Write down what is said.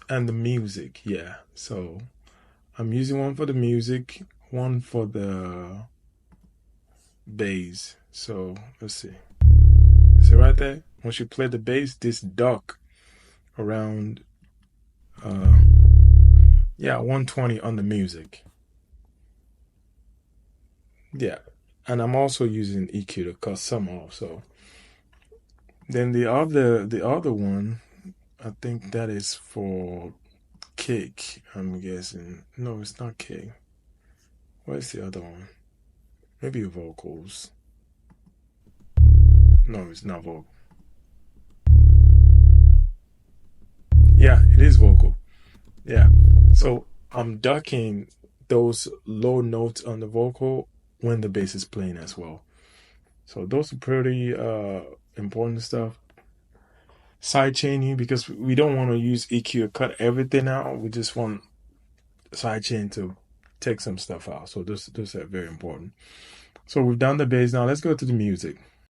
and the music. Yeah. So I'm using one for the music, one for the bass. So let's see. See right there? Once you play the bass, this dark around uh yeah, 120 on the music. Yeah. And I'm also using EQ to cut some off. So then the other one, I think that is for kick, I'm guessing. No, it's not kick. Where's the other one? Maybe vocals. No, it's not vocal. Yeah, it is vocal. Yeah. So I'm ducking those low notes on the vocal when the bass is playing as well. So those are pretty important stuff. Side chaining, because we don't want to use EQ to cut everything out. We just want side chain to take some stuff out. So those are very important. So we've done the bass. Now let's go to the music.